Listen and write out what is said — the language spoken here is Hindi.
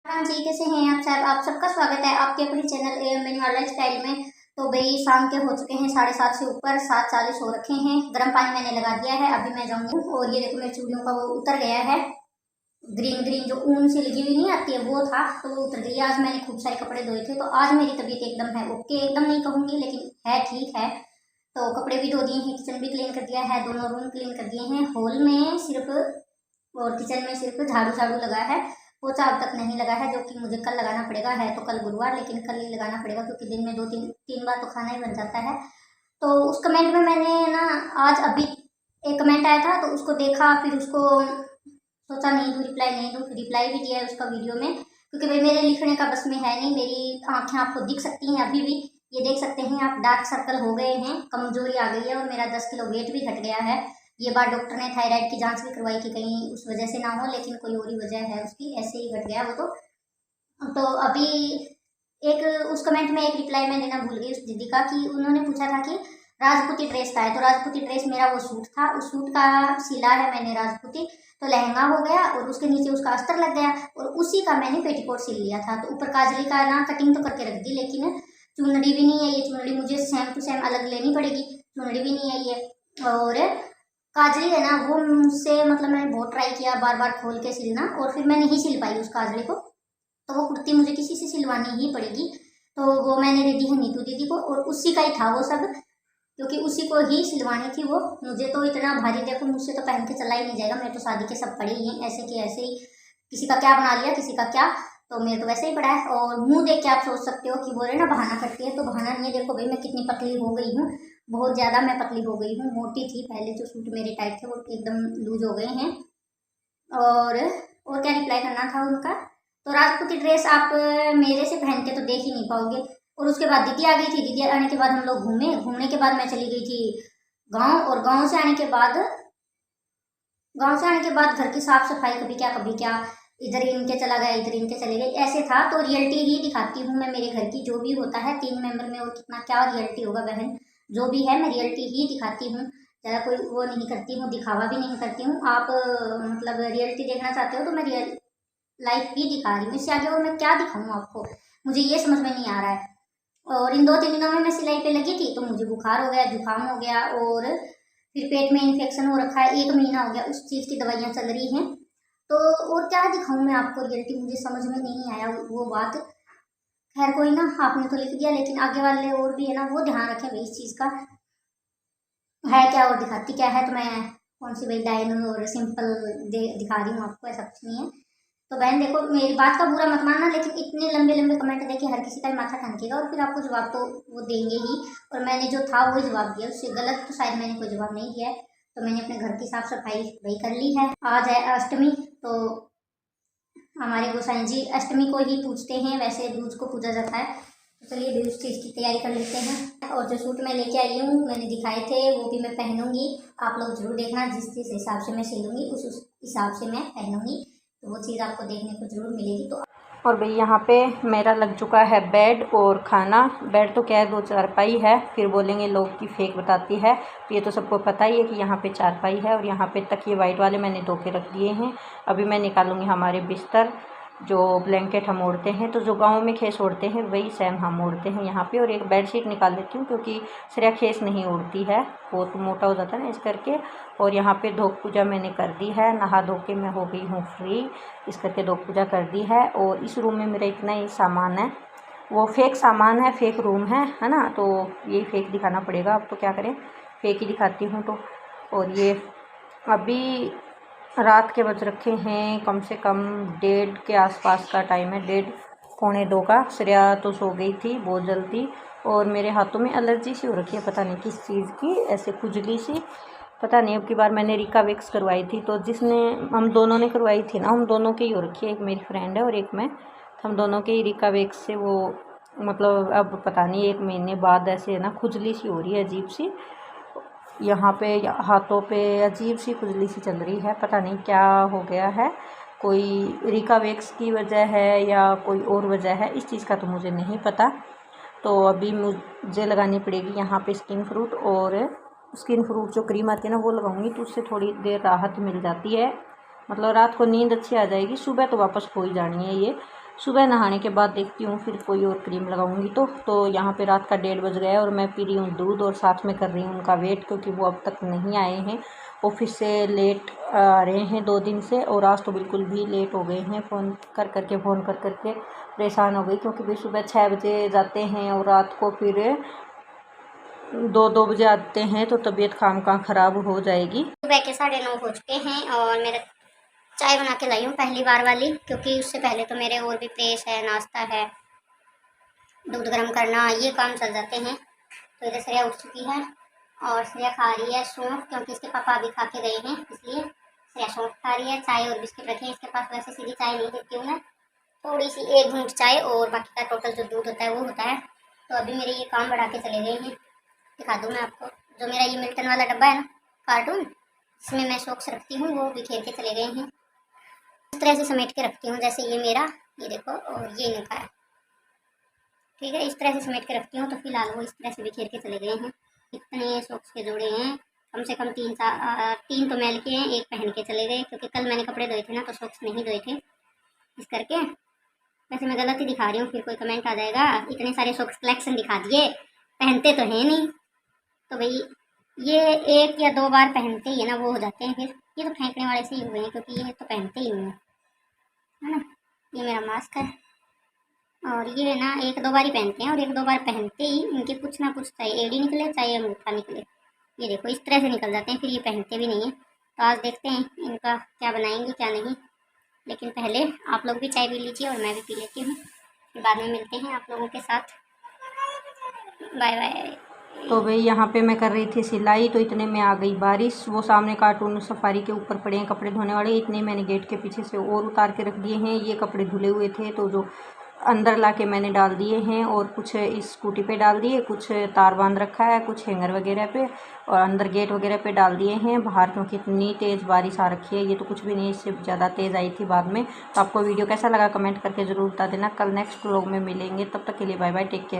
हाँ जी, कैसे हैं आप सब। आप सबका स्वागत है आपके अपने चैनल एएम लाइफ स्टाइल में। तो भाई शाम के हो चुके हैं 7:30 से ऊपर, 7:40 हो रखे हैं। गर्म पानी मैंने लगा दिया है, अभी मैं जाऊंगी। और ये देखो मेरे चूड़ियों का वो उतर गया है, ग्रीन ग्रीन जो ऊन से लगी हुई नहीं आती है वो था, तो वो उतर गई। आज मैंने खूब सारे कपड़े धोए थे, तो आज मेरी तबीयत एकदम है ओके, एकदम नहीं कहूंगी लेकिन है ठीक है। तो कपड़े भी धो दिए हैं, किचन भी क्लीन कर दिया है, दोनों रूम क्लीन कर दिए हैं। हॉल में सिर्फ और किचन में सिर्फ झाड़ू झाड़ू लगा है, पोछा अब तक नहीं लगा है, जो कि मुझे कल लगाना पड़ेगा। है तो कल गुरुवार, लेकिन कल ही लगाना पड़ेगा क्योंकि दिन में दो तीन तीन बार तो खाना ही बन जाता है। तो उस कमेंट में मैंने ना आज अभी एक कमेंट आया था, तो उसको देखा, फिर उसको सोचा नहीं दूँ रिप्लाई नहीं दूँ, फिर रिप्लाई भी दिया है उसका वीडियो में, क्योंकि भाई मेरे लिखने का बस में है नहीं। मेरी आंखें आपको दिख सकती हैं अभी भी, ये देख सकते हैं आप, डार्क सर्कल हो गए हैं, कमजोरी आ गई है और मेरा 10 किलो वेट भी घट गया है। ये बार डॉक्टर ने थायराइड की जांच भी करवाई कि कहीं उस वजह से ना हो, लेकिन कोई और ही वजह है उसकी, ऐसे ही घट गया वो तो अभी एक उस कमेंट में एक रिप्लाई मैं देना भूल गई उस दीदी का, कि उन्होंने पूछा था कि राजपूती ड्रेस का है। तो राजपूती ड्रेस मेरा वो सूट था, उस सूट का सिला है मैंने राजपूती, तो लहंगा हो गया और उसके नीचे उसका अस्तर लग गया, और उसी का मैंने पेटीकोट सिल लिया था। तो ऊपर काजली का ना कटिंग तो करके रख दी, लेकिन चुनरी भी नहीं है। ये चुनरी मुझे सेम टू सेम अलग लेनी पड़ेगी, चुनरी भी नहीं है ये। और काजली है ना, वो मुझसे मतलब मैंने बहुत ट्राई किया बार बार खोल के सिलना, और फिर मैं नहीं सिल पाई उस काजली को, तो वो कुर्ती मुझे किसी से सिलवानी ही पड़ेगी। तो वो मैंने दे दी है नीतू दीदी को, और उसी का ही था वो सब, क्योंकि उसी को ही सिलवानी थी वो। मुझे तो इतना भारी, देखो मुझसे तो पहन के चला ही नहीं जाएगा, मेरे तो शादी के सब पड़े ही हैं ऐसे के ऐसे ही, किसी का क्या बना लिया किसी का क्या, तो मेरे तो वैसे ही पड़ा है। और मुंह देख के आप सोच सकते हो कि बोले ना बहाना करती है, तो बहाना नहीं है। देखो भाई मैं कितनी पतली हो गई हूँ, बहुत ज्यादा मैं पतली हो गई हूँ, मोटी थी पहले, जो सूट मेरे टाइट थे वो एकदम लूज हो गए हैं। और क्या रिप्लाई करना था उनका, तो राजपूती ड्रेस आप मेरे से पहन के तो देख ही नहीं पाओगे। और उसके बाद दीदी आ गई थी, दीदी आने के बाद हम लोग घूमने के बाद मैं चली गई थी गांव, और गांव से आने के बाद घर की साफ सफाई, कभी क्या, इधर इनके चला गया, इधर इनके चले गए, ऐसे था। तो रियलिटी ही दिखाती हूँ मैं मेरे घर की, जो भी होता है 3 मेंबर में, और कितना क्या रियलिटी होगा बहन, जो भी है मैं रियलिटी ही दिखाती हूँ। ज़्यादा कोई वो नहीं करती हूँ, दिखावा भी नहीं करती हूँ। आप मतलब रियलिटी देखना चाहते हो तो मैं रियल लाइफ ही दिखा रही हूँ, इससे आगे और मैं क्या दिखाऊँ आपको, मुझे ये समझ में नहीं आ रहा है। और इन 2-3 दिनों में मैं सिलाई पे लगी थी, तो मुझे बुखार हो गया, जुकाम हो गया, और फिर पेट में इन्फेक्शन हो रखा है, 1 महीना हो गया, उस चीज़ की दवाइयाँ चल रही हैं। तो और क्या दिखाऊं मैं आपको रियलिटी, मुझे समझ में नहीं आया वो बात। खैर कोई ना, आपने तो लिख दिया, लेकिन आगे वाले और भी है ना, वो ध्यान रखें भाई इस चीज़ का, है क्या और दिखाती क्या है। तो मैं कौन सी भाई डायन और सिंपल दिखा रही हूँ आपको, ऐसा कुछ नहीं है। तो बहन देखो, मेरी बात का बुरा मत मानना, लेकिन इतने लंबे लंबे कमेंट देके हर किसी का ही माथा ठनकेगा, और फिर आपको जवाब तो वो देंगे ही। और मैंने जो था वही जवाब दिया, उससे गलत तो शायद मैंने कोई जवाब नहीं दिया है। तो मैंने अपने घर की साफ सफाई वही कर ली है। आज है अष्टमी, तो हमारे गोसाई जी अष्टमी को ही पूजते हैं, वैसे दूज को पूजा जाता है। तो चलिए भी उस चीज़ की तैयारी कर लेते हैं। और जो सूट मैं लेके आई हूँ, मैंने दिखाए थे, वो भी मैं पहनूंगी। आप लोग जरूर देखना, जिस हिसाब से मैं सिलूंगी उस हिसाब से मैं पहनूंगी, तो वो चीज़ आपको देखने को जरूर मिलेगी। तो और भाई यहाँ पे मेरा लग चुका है बेड और खाना। बेड तो क्या है, 2 चारपाई है, फिर बोलेंगे लोग की फेक बताती है, तो ये तो सबको पता ही है कि यहाँ पे चारपाई है। और यहाँ पे तकिए वाइट वाले मैंने धो के रख दिए हैं। अभी मैं निकालूंगी हमारे बिस्तर, जो ब्लैंकेट हम ओढ़ते हैं, तो जो गाँव में खेस ओढ़ते हैं वही सेम हम ओढ़ते हैं यहाँ पे। और एक बेडशीट निकाल देती हूँ, क्योंकि श्रेया खेस नहीं ओढ़ती है, वो तो मोटा हो जाता है ना, इस करके। और यहाँ पे धोक पूजा मैंने कर दी है, नहा धो के मैं हो गई हूँ फ्री, इस करके धोक पूजा कर दी है। और इस रूम में मेरा इतना ही सामान है, वो फेक सामान है, फेक रूम है ना, तो यही फेक दिखाना पड़ेगा, अब तो क्या करें, फेक ही दिखाती हूँ। तो और ये अभी रात के बज रखे हैं कम से कम 1:30 के आसपास का टाइम है, 1:30 पौने 2 का। श्रेया तो सो गई थी बहुत जल्दी, और मेरे हाथों में एलर्जी सी हो रखी है, पता नहीं किस चीज़ की, ऐसे खुजली सी, पता नहीं। अब की बार मैंने रिका वैक्स करवाई थी, तो जिसने हम दोनों ने करवाई थी ना, हम दोनों की ही हो रखी है, एक मेरी फ्रेंड है और एक मैं, हम दोनों के ही रिका वैक्स से वो मतलब अब पता नहीं 1 महीने बाद ऐसे ना खुजली सी हो रही है अजीब सी, यहाँ पे हाथों पे अजीब सी खुजली सी चल रही है, पता नहीं क्या हो गया है, कोई रिका वैक्स की वजह है या कोई और वजह है, इस चीज़ का तो मुझे नहीं पता। तो अभी मुझे लगानी पड़ेगी यहाँ पे स्किन फ्रूट, और स्किन फ्रूट जो क्रीम आती है ना वो लगाऊंगी, तो उससे थोड़ी देर राहत मिल जाती है, मतलब रात को नींद अच्छी आ जाएगी, सुबह तो वापस हो ही जानी है ये। सुबह नहाने के बाद देखती हूँ फिर कोई और क्रीम लगाऊंगी। तो यहाँ पे रात का 1:30 बज गया है और मैं पी रही हूँ दूध और साथ में कर रही हूँ उनका वेट, क्योंकि वो अब तक नहीं आए हैं। ऑफिस से लेट आ रहे हैं 2 दिन से, और आज तो बिल्कुल भी लेट हो गए हैं। फ़ोन कर करके परेशान हो गई, क्योंकि भाई सुबह 6 बजे जाते हैं और रात को फिर 2 बजे आते हैं, तो तबीयत खामखा ख़राब हो जाएगी। सुबह के 9:30 हो चुके हैं और मेरा चाय बना के लाई हूँ पहली बार वाली, क्योंकि उससे पहले तो मेरे और भी प्रेस है, नाश्ता है, दूध गर्म करना, ये काम चल जाते हैं। तो इधर श्रेया उठ चुकी है और श्रेया खा रही है सौंफ, क्योंकि इसके पापा अभी खा के गए हैं, इसलिए श्रेया सौंफ खा रही है। चाय और बिस्किट रखे हैं इसके पास, वैसे सीधी चाय नहीं देती हूँ मैं, थोड़ी सी 1 घूंट चाय, और बाकी का टोटल जो दूध होता है वो होता है। तो अभी मेरे ये काम बढ़ा के चले गए हैं, दिखा दूँ मैं आपको। जो मेरा ये मिल्टन वाला डब्बा है ना, कार्टून, इसमें मैं सॉक्स रखती हूँ, वो बिखेर के चले गए हैं। इस तरह से समेट के रखती हूँ, जैसे ये मेरा, ये देखो, और ये इनका है, ठीक है। इस तरह से समेट के रखती हूँ, तो फिलहाल वो इस तरह से बिखेर के चले गए हैं। इतने सॉक्स के जोड़े हैं, कम से कम 3 तो मैल के हैं, 1 पहन के चले गए, क्योंकि कल मैंने कपड़े धोए थे ना, तो सॉक्स नहीं धोए थे, इस करके। वैसे मैं गलत ही दिखा रही हूँ, फिर कोई कमेंट आ जाएगा, इतने सारे सॉक्स कलेक्शन दिखा दिए, पहनते तो हैं नहीं। तो भाई ये 1 या 2 बार पहनते ही है ना, वो हो जाते हैं। फिर ये तो फेंकने वाले से ही हुए हैं, क्योंकि ये तो पहनते ही नहीं है ना। ये मेरा मास्क है, और ये ना 1-2 बार ही पहनते हैं, और 1-2 बार पहनते ही इनके कुछ ना कुछ, चाहे एड़ी निकले चाहे अंगूठा निकले, ये देखो इस तरह से निकल जाते हैं, फिर ये पहनते भी नहीं है। तो आज देखते हैं इनका क्या बनाएंगे क्या नहीं, लेकिन पहले आप लोग भी चाय पी लीजिए और मैं भी पी लेती हूँ, फिर बाद में मिलते हैं आप लोगों के साथ। Bye bye. तो भाई यहाँ पे मैं कर रही थी सिलाई, तो इतने में आ गई बारिश। वो सामने कार्टून सफारी के ऊपर पड़े हैं कपड़े धोने वाले, इतने मैंने गेट के पीछे से और उतार के रख दिए हैं। ये कपड़े धुले हुए थे, तो जो अंदर लाके मैंने डाल दिए हैं, और कुछ इस स्कूटी पे डाल दिए, कुछ तार बांध रखा है, कुछ हैंगर वगैरह पे, और अंदर गेट वगैरह पे डाल दिए हैं बाहर, क्योंकि इतनी तेज़ बारिश आ रखी है। ये तो कुछ भी नहीं, इससे ज़्यादा तेज़ आई थी बाद में। तो आपको वीडियो कैसा लगा कमेंट करके ज़रूर बता देना। कल नेक्स्ट व्लॉग में मिलेंगे, तब तक के लिए बाय बाय, टेक केयर।